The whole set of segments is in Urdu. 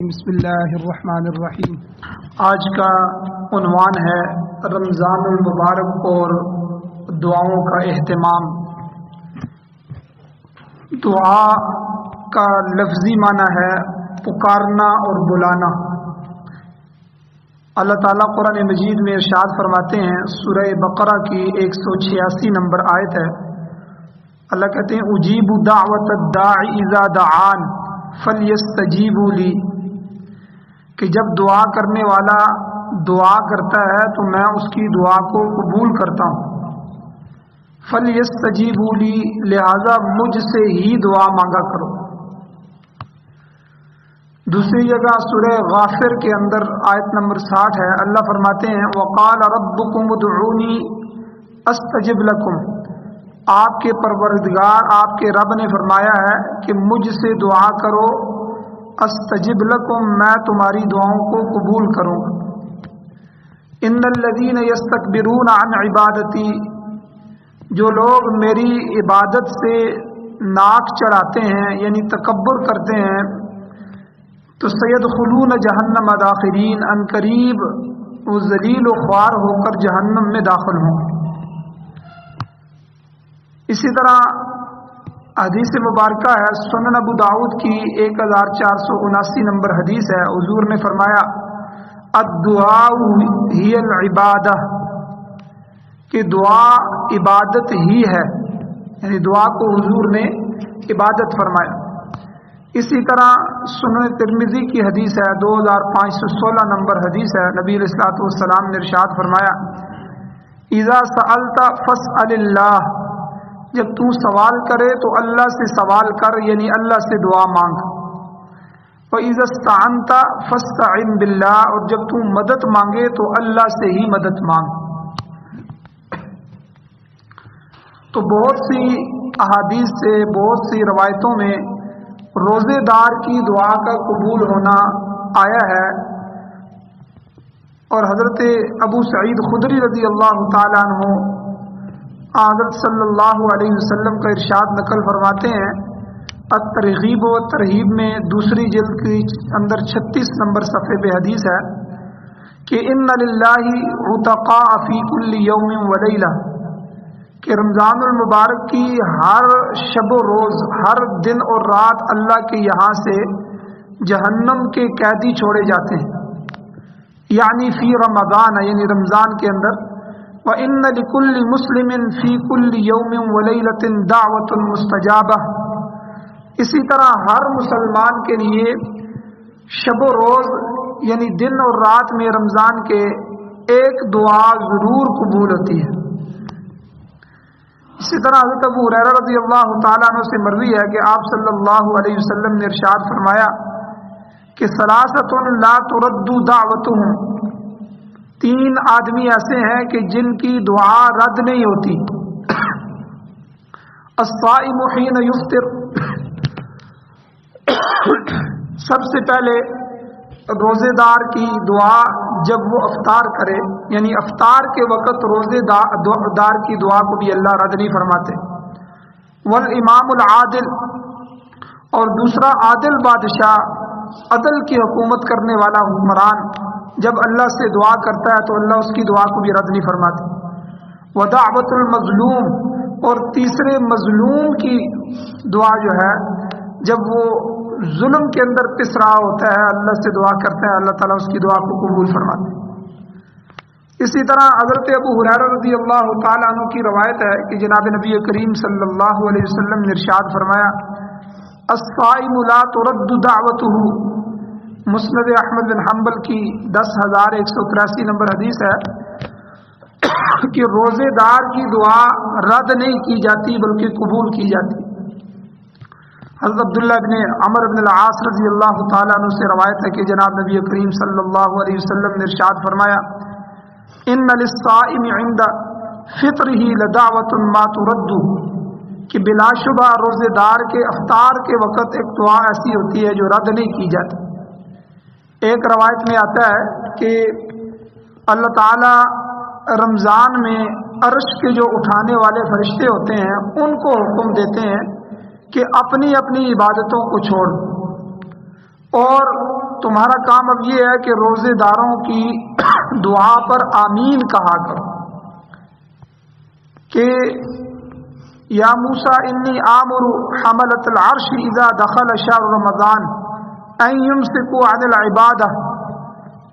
بسم اللہ الرحمن الرحیم۔ آج کا عنوان ہے رمضان المبارک اور دعاؤں کا اہتمام۔ دعا کا لفظی معنی ہے پکارنا اور بلانا۔ اللہ تعالیٰ قرآن مجید میں ارشاد فرماتے ہیں، سورہ بقرہ کی 186 نمبر آیت ہے۔ اللہ کہتے ہیں اجیب دعوت الداعی اذا دعان فلیستجیبوا لی، کہ جب دعا کرنے والا دعا کرتا ہے تو میں اس کی دعا کو قبول کرتا ہوں۔ فَلْيَسْتَجِيبُوا لِي، لہذا مجھ سے ہی دعا مانگا کرو۔ دوسری جگہ سورہ غافر کے اندر آیت نمبر 60 ہے، اللہ فرماتے ہیں وَقَالَ رَبُّكُمُ ادْعُونِي أَسْتَجِبْ لَكُمْ، آپ کے پروردگار، آپ کے رب نے فرمایا ہے کہ مجھ سے دعا کرو، استجب لکم، میں تمہاری دعاؤں کو قبول کروں گا۔ ان الذین یستکبرون عن عبادتی، جو لوگ میری عبادت سے ناک چڑھاتے ہیں یعنی تکبر کرتے ہیں، تو سیدخلون جہنم داخرین، ان قریب وہ ذلیل و خوار ہو کر جہنم میں داخل ہوں۔ اسی طرح حدیث مبارکہ ہے، سنن ابو داؤد کی 1479 نمبر حدیث ہے، حضور نے فرمایا الدعاء ہی العبادہ، کہ دعا عبادت ہی ہے، یعنی دعا کو حضور نے عبادت فرمایا۔ اسی طرح سنن ترمذی کی حدیث ہے، 2516 نمبر حدیث ہے، نبی علیہ الصلوۃ والسلام نے ارشاد فرمایا اذا سألت فاسأل اللہ، جب تو سوال کرے تو اللہ سے سوال کر، یعنی اللہ سے دعا مانگ۔ وَإِذَا اسْتَعَنْتَ فَاسْتَعِنْ بِاللَّهِ، اور جب تو مدد مانگے تو اللہ سے ہی مدد مانگ۔ تو بہت سی احادیث سے، بہت سی روایتوں میں روزے دار کی دعا کا قبول ہونا آیا ہے، اور حضرت ابو سعید خدری رضی اللہ تعالیٰ عنہ حضرت صلی اللہ علیہ وسلم کا ارشاد نقل فرماتے ہیں، الترغیب و ترہیب میں دوسری جلد کے اندر 36 نمبر صفحے پہ حدیث ہے کہ ان للہ عتقاء فی کل یوم و لیلہ، کہ رمضان المبارک کی ہر شب و روز، ہر دن اور رات اللہ کے یہاں سے جہنم کے قیدی چھوڑے جاتے ہیں، یعنی فی رمضان، یعنی رمضان کے اندر۔ وَإِنَّ لِكُلِّ مُسْلِمٍ فِي كُلِّ يَوْمٍ وَلَيْلَةٍ دَعْوَةٌ مُسْتَجَابَةٌ، اسی طرح ہر مسلمان کے لیے شب و روز یعنی دن اور رات میں رمضان کے ایک دعا ضرور قبول ہوتی ہے۔ اسی طرح حضرت ابو ہریرہ رضی اللہ تعالیٰ عنہ سے مروی ہے کہ آپ صلی اللہ علیہ وسلم نے ارشاد فرمایا کہ ثلاثۃ لا ترد دعوتهم، 3 آدمی ایسے ہیں کہ جن کی دعا رد نہیں ہوتی۔ الصائم حین یفطر، سب سے پہلے روزے دار کی دعا جب وہ افطار کرے، یعنی افطار کے وقت روزے دار کی دعا کو بھی اللہ رد نہیں فرماتے۔ والامام العادل، اور دوسرا عادل بادشاہ، عدل کی حکومت کرنے والا حکمران جب اللہ سے دعا کرتا ہے تو اللہ اس کی دعا کو بھی رد نہیں فرماتے۔ ودعوت المظلوم، اور تیسرے مظلوم کی دعا جو ہے، جب وہ ظلم کے اندر پس رہا ہوتا ہے، اللہ سے دعا کرتا ہے، اللہ تعالیٰ اس کی دعا کو قبول فرماتے ہیں۔ اسی طرح حضرت ابو ہریرہ رضی اللہ تعالیٰ عنہ کی روایت ہے کہ جناب نبی کریم صلی اللہ علیہ وسلم نے ارشاد فرمایا الصائم لا ترد دعوته، مسند احمد بن حنبل کی 10183 نمبر حدیث ہے کہ روزے دار کی دعا رد نہیں کی جاتی بلکہ قبول کی جاتی۔ حضرت عبداللہ بن عمرو بن العاص رضی اللہ تعالیٰ عنہ سے روایت ہے کہ جناب نبی کریم صلی اللہ علیہ وسلم نے ارشاد فرمایا ان للصائم عند فطرہ لدعوۃ ما ترد، کہ بلا شبہ روزے دار کے افطار کے وقت ایک دعا ایسی ہوتی ہے جو رد نہیں کی جاتی۔ ایک روایت میں آتا ہے کہ اللہ تعالیٰ رمضان میں عرش کے جو اٹھانے والے فرشتے ہوتے ہیں ان کو حکم دیتے ہیں کہ اپنی اپنی عبادتوں کو چھوڑ، اور تمہارا کام اب یہ ہے کہ روزے داروں کی دعا پر آمین کہا کرو کہ یا موسیٰ انی آمر حملۃ العرش اذا دخل شهر رمضان ان يمسكوا عن العبادہ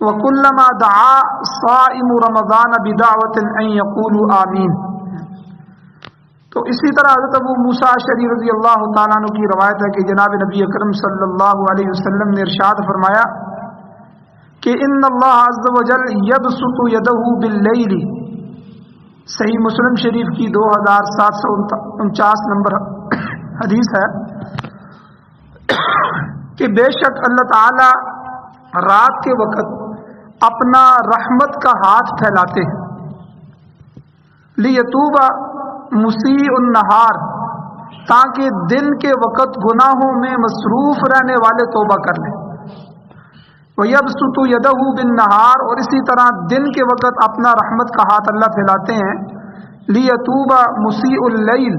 وكلما دعا صائم رمضان بدعوة ان يقولوا آمین۔ تو اسی طرح حضرت ابو موسیٰ اشعری رضی اللہ تعالیٰ عنہ کی روایت ہے کہ جناب نبی اکرم صلی اللہ علیہ وسلم نے ارشاد فرمایا کہ ان اللہ عز وجل یبسط یدہ باللیل، صحیح مسلم شریف کی 2749 نمبر حدیث ہے کہ بے شک اللہ تعالی رات کے وقت اپنا رحمت کا ہاتھ پھیلاتے ہیں، لیتوب مسیء النہار، تاکہ دن کے وقت گناہوں میں مصروف رہنے والے توبہ کر لیں، وَيَبْسُطُ يَدَهُ بِالنَّهَارِ، اور اسی طرح دن کے وقت اپنا رحمت کا ہاتھ اللہ پھیلاتے ہیں، لِيَتُوبَ مُسِيءُ اللَّيْلِ،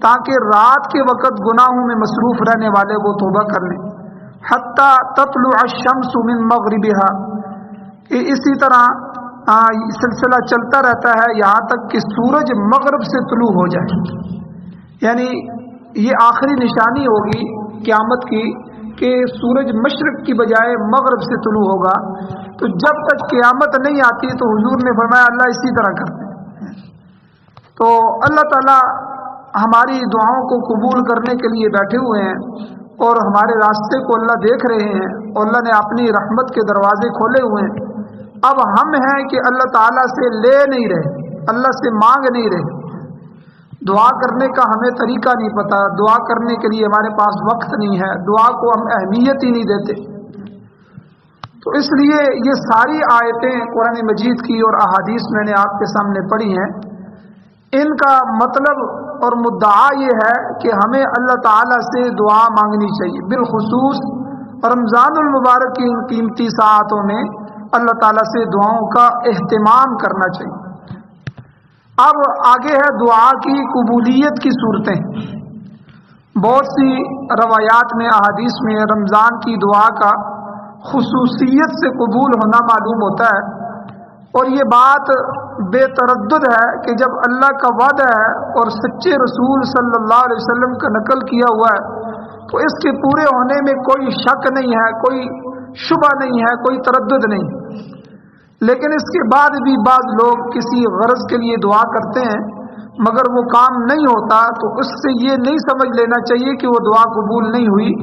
تاکہ رات کے وقت گناہوں میں مصروف رہنے والے وہ توبہ کر لیں، حَتَّى تَطْلُعَ الشَّمْسُ مِن مَغْرِبِهَا، اسی طرح سلسلہ چلتا رہتا ہے یہاں تک کہ سورج مغرب سے طلوع ہو جائے، یعنی یہ آخری نشانی ہوگی قیامت کی کہ سورج مشرق کی بجائے مغرب سے طلوع ہوگا۔ تو جب تک قیامت نہیں آتی تو حضور نے فرمایا اللہ اسی طرح کرتے ہیں۔ تو اللہ تعالیٰ ہماری دعاؤں کو قبول کرنے کے لیے بیٹھے ہوئے ہیں اور ہمارے راستے کو اللہ دیکھ رہے ہیں اور اللہ نے اپنی رحمت کے دروازے کھولے ہوئے ہیں۔ اب ہم ہیں کہ اللہ تعالیٰ سے لے نہیں رہے، اللہ سے مانگ نہیں رہے، دعا کرنے کا ہمیں طریقہ نہیں پتہ، دعا کرنے کے لیے ہمارے پاس وقت نہیں ہے، دعا کو ہم اہمیت ہی نہیں دیتے۔ تو اس لیے یہ ساری آیتیں قرآن مجید کی اور احادیث میں نے آپ کے سامنے پڑھی ہیں، ان کا مطلب اور مدعا یہ ہے کہ ہمیں اللہ تعالیٰ سے دعا مانگنی چاہیے، بالخصوص رمضان المبارک کی ان قیمتی ساعتوں میں اللہ تعالیٰ سے دعاؤں کا اہتمام کرنا چاہیے۔ اب آگے ہے دعا کی قبولیت کی صورتیں۔ بہت سی روایات میں احادیث میں رمضان کی دعا کا خصوصیت سے قبول ہونا معلوم ہوتا ہے، اور یہ بات بے تردد ہے کہ جب اللہ کا وعدہ ہے اور سچے رسول صلی اللہ علیہ وسلم کا نقل کیا ہوا ہے تو اس کے پورے ہونے میں کوئی شک نہیں ہے، کوئی شبہ نہیں ہے، کوئی تردد نہیں۔ لیکن اس کے بعد بھی بعض لوگ کسی غرض کے لیے دعا کرتے ہیں مگر وہ کام نہیں ہوتا، تو اس سے یہ نہیں سمجھ لینا چاہیے کہ وہ دعا قبول نہیں ہوئی،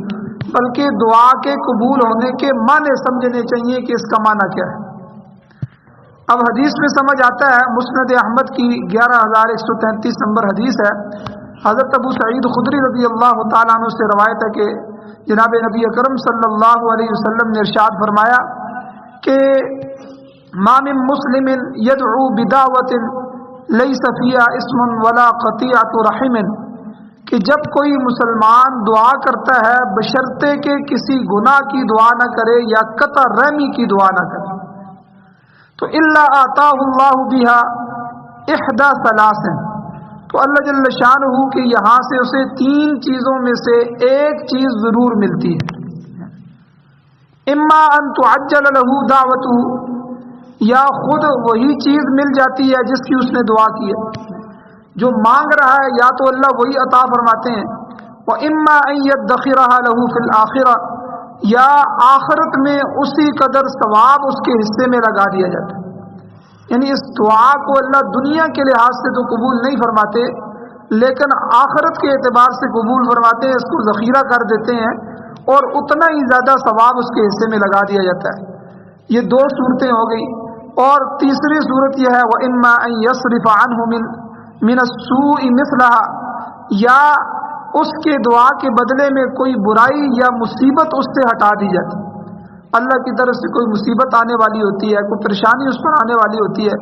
بلکہ دعا کے قبول ہونے کے معنی سمجھنے چاہیے کہ اس کا معنی کیا ہے۔ اب حدیث میں سمجھ آتا ہے، مسند احمد کی 11133 نمبر حدیث ہے، حضرت ابو سعید خدری رضی اللہ تعالیٰ عنہ سے روایت ہے کہ جناب نبی اکرم صلی اللہ علیہ وسلم نے ارشاد فرمایا کہ ما من مسلم یدعو بدعوۃ لیس فیہا اسم ولا قطیعۃ رحم، کہ جب کوئی مسلمان دعا کرتا ہے بشرطے کہ کسی گناہ کی دعا نہ کرے یا قطع رحمی کی دعا نہ کرے، تو الا آتاہ اللہ بہا احدی ثلاث، تو اللہ جل شانہ کہ یہاں سے اسے 3 چیزوں میں سے ایک چیز ضرور ملتی ہے، اما ان تعجل له دعوته، یا خود وہی چیز مل جاتی ہے جس کی اس نے دعا کی ہے، جو مانگ رہا ہے یا تو اللہ وہی عطا فرماتے ہیں، واما ان يدخرها له في الاخرہ، یا آخرت میں اسی قدر ثواب اس کے حصے میں لگا دیا جاتا ہے۔ یعنی اس دعا کو اللہ دنیا کے لحاظ سے تو قبول نہیں فرماتے لیکن آخرت کے اعتبار سے قبول فرماتے ہیں، اس کو ذخیرہ کر دیتے ہیں اور اتنا ہی زیادہ ثواب اس کے حصے میں لگا دیا جاتا ہے۔ یہ 2 صورتیں ہو گئی، اور تیسری صورت یہ ہے وَإِمَّا أَن يَصْرِفَ عَنْهُ مِنَ السُّوءِ مِثْلَهَا، یا اس کے دعا کے بدلے میں کوئی برائی یا مصیبت اس سے ہٹا دی جاتی، اللہ کی طرف سے کوئی مصیبت آنے والی ہوتی ہے، کوئی پریشانی اس پر آنے والی ہوتی ہے،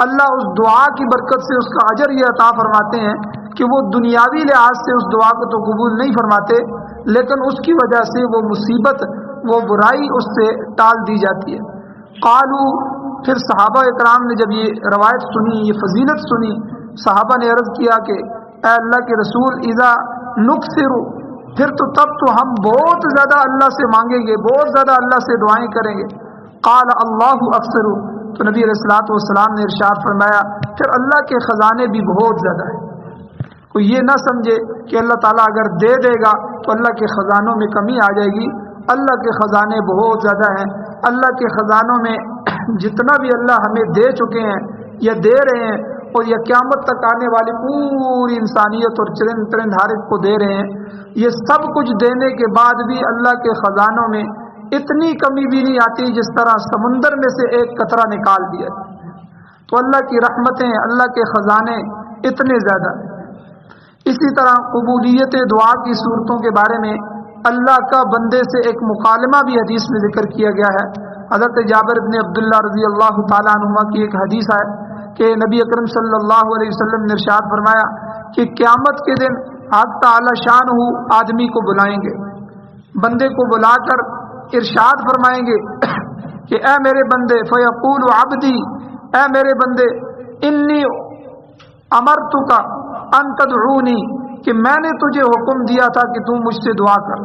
اللہ اس دعا کی برکت سے اس کا اجر یہ عطا فرماتے ہیں کہ وہ دنیاوی لحاظ سے اس دعا کو تو قبول نہیں فرماتے لیکن اس کی وجہ سے وہ مصیبت، وہ برائی اس سے ٹال دی جاتی ہے۔ قالو، پھر صحابہ اکرام نے جب یہ روایت سنی، یہ فضیلت سنی، صحابہ نے عرض کیا کہ اے اللہ کے رسول، اذا نکثر پھر تو تب تو ہم بہت زیادہ اللہ سے مانگیں گے، بہت زیادہ اللہ سے دعائیں کریں گے۔ قال اللہ اکثر، تو نبی علیہ الصلوۃ والسلام نے ارشاد فرمایا پھر اللہ کے خزانے بھی بہت زیادہ ہیں۔ کوئی یہ نہ سمجھے کہ اللہ تعالیٰ اگر دے دے گا تو اللہ کے خزانوں میں کمی آ جائے گی۔ اللہ کے خزانے بہت زیادہ ہیں۔ اللہ کے خزانوں میں جتنا بھی اللہ ہمیں دے چکے ہیں یا دے رہے ہیں اور یا قیامت تک آنے والی پوری انسانیت اور چرند ترند حارث کو دے رہے ہیں، یہ سب کچھ دینے کے بعد بھی اللہ کے خزانوں میں اتنی کمی بھی نہیں آتی جس طرح سمندر میں سے ایک قطرہ نکال دیا۔ تو اللہ کی رحمتیں، اللہ کے خزانے اتنے زیادہ ہیں۔ اسی طرح قبولیت دعا کی صورتوں کے بارے میں اللہ کا بندے سے ایک مکالمہ بھی حدیث میں ذکر کیا گیا ہے۔ حضرت جابر بن عبداللہ رضی اللہ تعالیٰ عنہما کی ایک حدیث ہے کہ نبی اکرم صلی اللہ علیہ وسلم نے ارشاد فرمایا کہ قیامت کے دن حق تعالی شان آدمی کو بلائیں گے، بندے کو بلا کر ارشاد فرمائیں گے کہ اے میرے بندے، فیقول عبدی، اے میرے بندے، انی امرتک ان تدعونی، کہ میں نے تجھے حکم دیا تھا کہ تو مجھ سے دعا کر،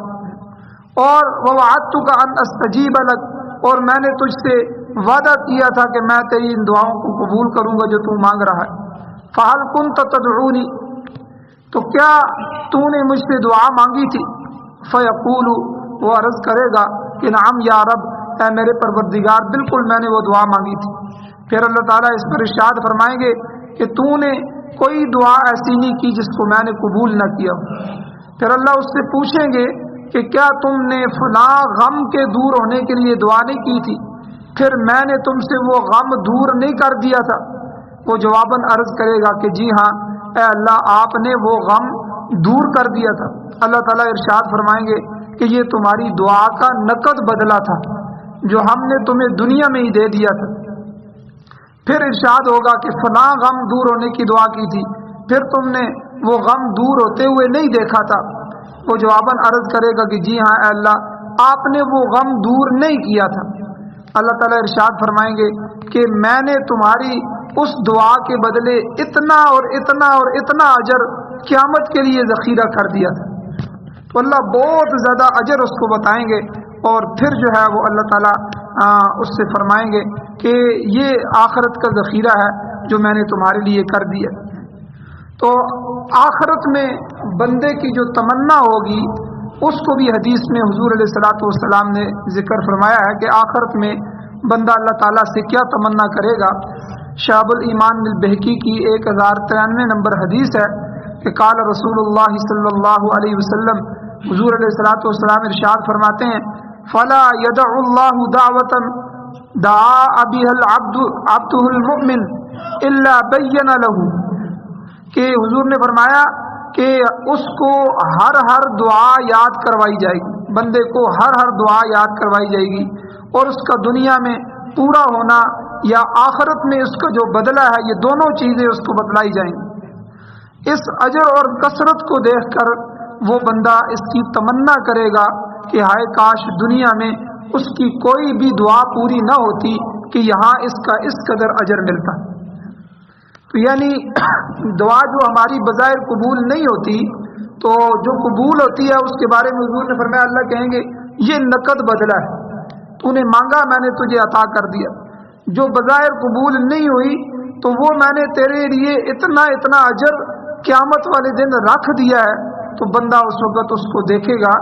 اور ووعدتک ان استجیب لک، اور میں نے تجھ سے وعدہ کیا تھا کہ میں تیری ان دعاؤں کو قبول کروں گا جو تو مانگ رہا ہے۔ فہل کنت تدعونی، تو کیا تو نے مجھ سے دعا مانگی تھی؟ فیقول، وہ عرض کرے گا کہ نعم یا رب، اے میرے پروردگار، بالکل میں نے وہ دعا مانگی تھی۔ پھر اللہ تعالیٰ اس پر ارشاد فرمائیں گے کہ تو نے کوئی دعا ایسی نہیں کی جس کو میں نے قبول نہ کیا۔ پھر اللہ اس سے پوچھیں گے کہ کیا تم نے فلاں غم کے دور ہونے کے لیے دعا نہیں کی تھی؟ پھر میں نے تم سے وہ غم دور نہیں کر دیا تھا؟ وہ جواباً عرض کرے گا کہ جی ہاں اے اللہ، آپ نے وہ غم دور کر دیا تھا۔ اللہ تعالیٰ ارشاد فرمائیں گے کہ یہ تمہاری دعا کا نقد بدلہ تھا جو ہم نے تمہیں دنیا میں ہی دے دیا تھا۔ پھر ارشاد ہوگا کہ فلاں غم دور ہونے کی دعا کی تھی، پھر تم نے وہ غم دور ہوتے ہوئے نہیں دیکھا تھا۔ وہ جواباً عرض کرے گا کہ جی ہاں اے اللہ، آپ نے وہ غم دور نہیں کیا تھا۔ اللہ تعالیٰ ارشاد فرمائیں گے کہ میں نے تمہاری اس دعا کے بدلے اتنا اور اتنا اور اتنا اجر قیامت کے لیے ذخیرہ کر دیا تھا۔ تو اللہ بہت زیادہ اجر اس کو بتائیں گے، اور پھر جو ہے وہ اللہ تعالیٰ اس سے فرمائیں گے کہ یہ آخرت کا ذخیرہ ہے جو میں نے تمہارے لیے کر دیا۔ تو آخرت میں بندے کی جو تمنا ہوگی اس کو بھی حدیث میں حضور علیہ الصلوۃ والسلام نے ذکر فرمایا ہے کہ آخرت میں بندہ اللہ تعالیٰ سے کیا تمنا کرے گا۔ شعب الایمان البہقی کی 1093 نمبر حدیث ہے کہ قال رسول اللہ صلی اللہ علیہ وسلم، حضور علیہ الصلوۃ والسلام ارشاد فرماتے ہیں فلا يدع الله دعوة دعا بها العبد عبده المؤمن الا بين له، کہ حضور نے فرمایا کہ اس کو ہر دعا یاد کروائی جائے گی، بندے کو ہر دعا یاد کروائی جائے گی، اور اس کا دنیا میں پورا ہونا یا آخرت میں اس کا جو بدلہ ہے، یہ دونوں چیزیں اس کو بتلائی جائیں گی۔ اس اجر اور کثرت کو دیکھ کر وہ بندہ اس کی تمنا کرے گا کہ ہائے کاش دنیا میں اس کی کوئی بھی دعا پوری نہ ہوتی کہ یہاں اس کا اس قدر اجر ملتا۔ تو یعنی دعا جو ہماری بظاہر قبول نہیں ہوتی، تو جو قبول ہوتی ہے اس کے بارے میں حضور نے فرمایا، اللہ کہیں گے یہ نقد بدلہ ہے، تو نے مانگا میں نے تجھے عطا کر دیا۔ جو بظاہر قبول نہیں ہوئی تو وہ میں نے تیرے لیے اتنا اجر قیامت والے دن رکھ دیا ہے۔ تو بندہ اس وقت اس کو دیکھے گا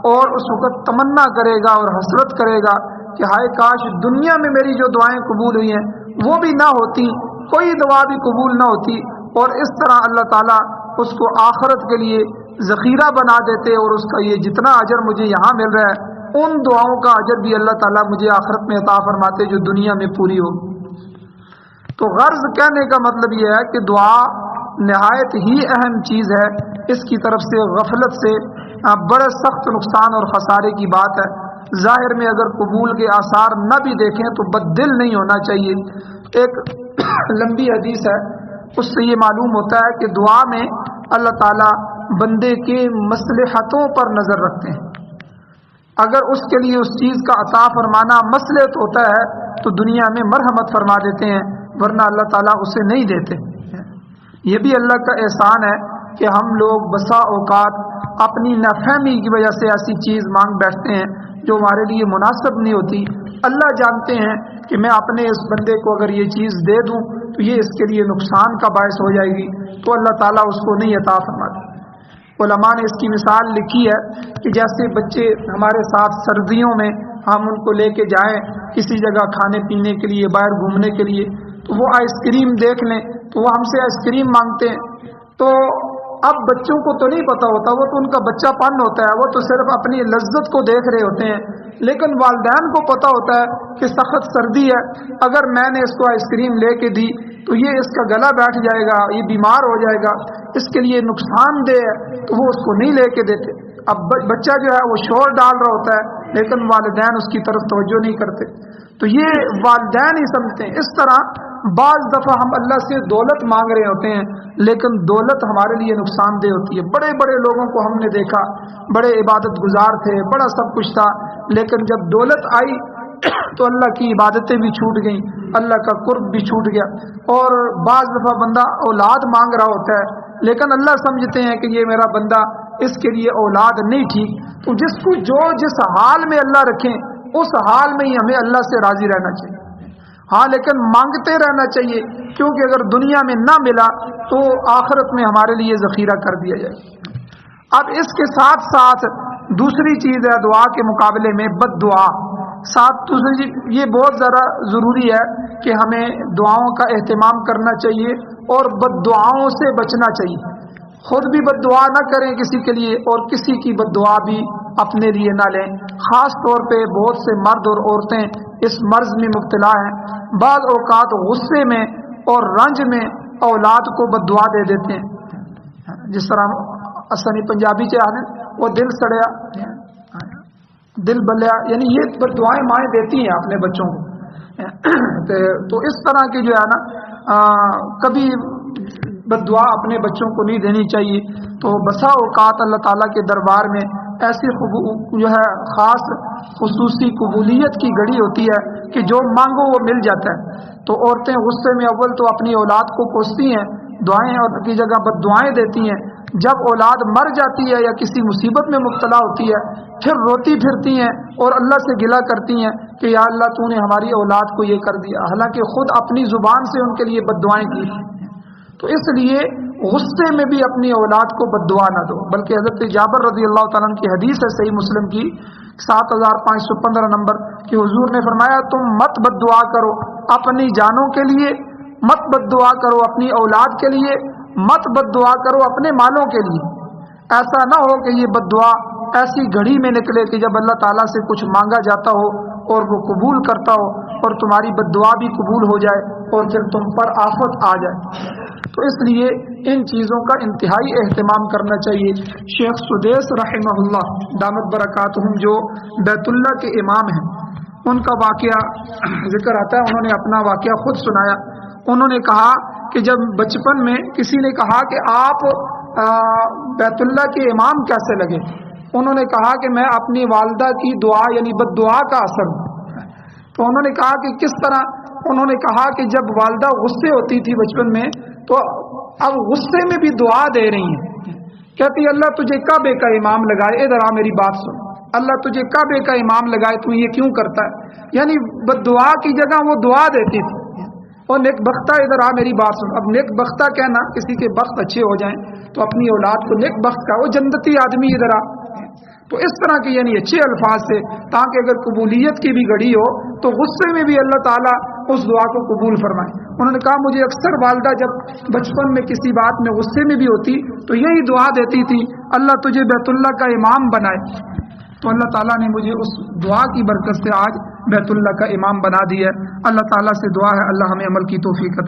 اور اس وقت تمنا کرے گا اور حسرت کرے گا کہ ہائے کاش دنیا میں میری جو دعائیں قبول ہوئی ہیں وہ بھی نہ ہوتی، کوئی دعا بھی قبول نہ ہوتی، اور اس طرح اللہ تعالیٰ اس کو آخرت کے لیے ذخیرہ بنا دیتے، اور اس کا یہ جتنا اجر مجھے یہاں مل رہا ہے ان دعاؤں کا اجر بھی اللہ تعالیٰ مجھے آخرت میں عطا فرماتے جو دنیا میں پوری ہو۔ تو غرض کہنے کا مطلب یہ ہے کہ دعا نہایت ہی اہم چیز ہے، اس کی طرف سے غفلت سے بڑے سخت نقصان اور خسارے کی بات ہے۔ ظاہر میں اگر قبول کے آثار نہ بھی دیکھیں تو بد دل نہیں ہونا چاہیے۔ ایک لمبی حدیث ہے، اس سے یہ معلوم ہوتا ہے کہ دعا میں اللہ تعالیٰ بندے کے مصلحتوں پر نظر رکھتے ہیں۔ اگر اس کے لیے اس چیز کا عطا فرمانا مصلحت ہوتا ہے تو دنیا میں مرحمت فرما دیتے ہیں، ورنہ اللہ تعالیٰ اسے نہیں دیتے۔ یہ بھی اللہ کا احسان ہے کہ ہم لوگ بسا اوقات اپنی نافہمی کی وجہ سے ایسی چیز مانگ بیٹھتے ہیں جو ہمارے لیے مناسب نہیں ہوتی. اللہ جانتے ہیں کہ میں اپنے اس بندے کو اگر یہ چیز دے دوں تو یہ اس کے لیے نقصان کا باعث ہو جائے گی، تو اللہ تعالیٰ اس کو نہیں عطا فرماتے. علماء نے اس کی مثال لکھی ہے کہ جیسے بچے ہمارے ساتھ سردیوں میں ہم ان کو لے کے جائیں کسی جگہ کھانے پینے کے لیے، باہر گھومنے کے لیے، تو وہ آئس کریم دیکھ لیں تو وہ ہم سے آئس کریم مانگتے ہیں. تو اب بچوں کو تو نہیں پتہ ہوتا، وہ تو ان کا بچہ پن ہوتا ہے، وہ تو صرف اپنی لذت کو دیکھ رہے ہوتے ہیں. لیکن والدین کو پتہ ہوتا ہے کہ سخت سردی ہے، اگر میں نے اس کو آئس کریم لے کے دی تو یہ اس کا گلا بیٹھ جائے گا، یہ بیمار ہو جائے گا، اس کے لیے نقصان دہ ہے، تو وہ اس کو نہیں لے کے دیتے. اب بچہ جو ہے وہ شور ڈال رہا ہوتا ہے لیکن والدین اس کی طرف توجہ نہیں کرتے. تو یہ والدین ہی سمجھتے ہیں. اس طرح بعض دفعہ ہم اللہ سے دولت مانگ رہے ہوتے ہیں لیکن دولت ہمارے لیے نقصان دہ ہوتی ہے. بڑے بڑے لوگوں کو ہم نے دیکھا، بڑے عبادت گزار تھے، بڑا سب کچھ تھا، لیکن جب دولت آئی تو اللہ کی عبادتیں بھی چھوٹ گئیں، اللہ کا قرب بھی چھوٹ گیا. اور بعض دفعہ بندہ اولاد مانگ رہا ہوتا ہے لیکن اللہ سمجھتے ہیں کہ یہ میرا بندہ، اس کے لیے اولاد نہیں ٹھیک. تو جس کو جس حال میں اللہ رکھیں اس حال میں ہی ہمیں اللہ سے راضی رہنا چاہیے. ہاں لیکن مانگتے رہنا چاہیے، کیونکہ اگر دنیا میں نہ ملا تو آخرت میں ہمارے لیے ذخیرہ کر دیا جائے. اب اس کے ساتھ ساتھ دوسری چیز ہے دعا کے مقابلے میں بد دعا. دوسری یہ بہت ذرا ضروری ہے کہ ہمیں دعاؤں کا اہتمام کرنا چاہیے اور بد دعاؤں سے بچنا چاہیے. خود بھی بد دعا نہ کریں کسی کے لیے اور کسی کی بد دعا بھی اپنے لیے نہ لیں. خاص طور پہ بہت سے مرد اور عورتیں اس مرض میں مبتلا ہیں. بعض اوقات غصے میں اور رنج میں اولاد کو بد دعا دے دیتے ہیں. جس طرح اسانی پنجابی چاہیں وہ دل سڑیا دل بلیا، یعنی یہ بد دعائیں مائیں دیتی ہیں اپنے بچوں کو. تو اس طرح کی جو ہے نا کبھی بد دعا اپنے بچوں کو نہیں دینی چاہیے. تو بسا اوقات اللہ تعالیٰ کے دربار میں ایسی جو ہے خاص خصوصی قبولیت کی گھڑی ہوتی ہے کہ جو مانگو وہ مل جاتا ہے. تو عورتیں غصے میں اول تو اپنی اولاد کو کوستی ہیں، دعائیں اور کی جگہ بد دعائیں دیتی ہیں. جب اولاد مر جاتی ہے یا کسی مصیبت میں مبتلا ہوتی ہے پھر روتی پھرتی ہیں اور اللہ سے گلہ کرتی ہیں کہ یا اللہ تو نے ہماری اولاد کو یہ کر دیا، حالانکہ خود اپنی زبان سے ان کے لیے بد دعائیں کی. تو اس لیے غصے میں بھی اپنی اولاد کو بد دعا نہ دو. بلکہ حضرت جابر رضی اللہ تعالیٰ عنہ کی حدیث ہے صحیح مسلم کی 7515 نمبر کہ حضور نے فرمایا تم مت بد دعا کرو اپنی جانوں کے لیے، مت بد دعا کرو اپنی اولاد کے لیے، مت بد دعا کرو اپنے مالوں کے لیے. ایسا نہ ہو کہ یہ بد دعا ایسی گھڑی میں نکلے کہ جب اللہ تعالیٰ سے کچھ مانگا جاتا ہو اور وہ قبول کرتا ہو اور تمہاری بد دعا بھی قبول ہو جائے اور پھر تم پر آفت آ جائے. تو اس لیے ان چیزوں کا انتہائی اہتمام کرنا چاہیے. شیخ سدیس رحمہ اللہ دامت برکاتہم جو بیت اللہ کے امام ہیں، ان کا واقعہ ذکر آتا ہے. انہوں نے اپنا واقعہ خود سنایا. انہوں نے کہا کہ جب بچپن میں کسی نے کہا کہ آپ بیت اللہ کے امام کیسے لگے؟ انہوں نے کہا کہ میں اپنی والدہ کی دعا یعنی بد دعا کا اثر ہوں. تو انہوں نے کہا کہ کس طرح؟ انہوں نے کہا کہ جب والدہ غصے ہوتی تھی بچپن میں تو اب غصے میں بھی دعا دے رہی ہیں، کہتی اللہ تجھے کعبے کا امام لگائے، ادھر آ میری بات سن، اللہ تجھے کعبے کا امام لگائے تو یہ کیوں کرتا ہے؟ یعنی بد دعا کی جگہ وہ دعا دیتی تھی. اور نیک بختہ ادھر آ میری بات سن. اب نیک بختہ کہنا کسی کے بخت اچھے ہو جائیں تو اپنی اولاد کو نیک بخت کا، وہ جنتی آدمی ادھر آ. تو اس طرح کے یعنی اچھے الفاظ سے، تاکہ اگر قبولیت کی بھی گھڑی ہو تو غصے میں بھی اللہ تعالیٰ اس دعا کو قبول فرمائے. انہوں نے کہا مجھے اکثر والدہ جب بچپن میں کسی بات میں غصے میں بھی ہوتی تو یہی دعا دیتی تھی اللہ تجھے بیت اللہ کا امام بنائے. تو اللہ تعالیٰ نے مجھے اس دعا کی برکت سے آج بیت اللہ کا امام بنا دیا ہے. اللہ تعالیٰ سے دعا ہے اللہ ہمیں عمل کی توفیق عطا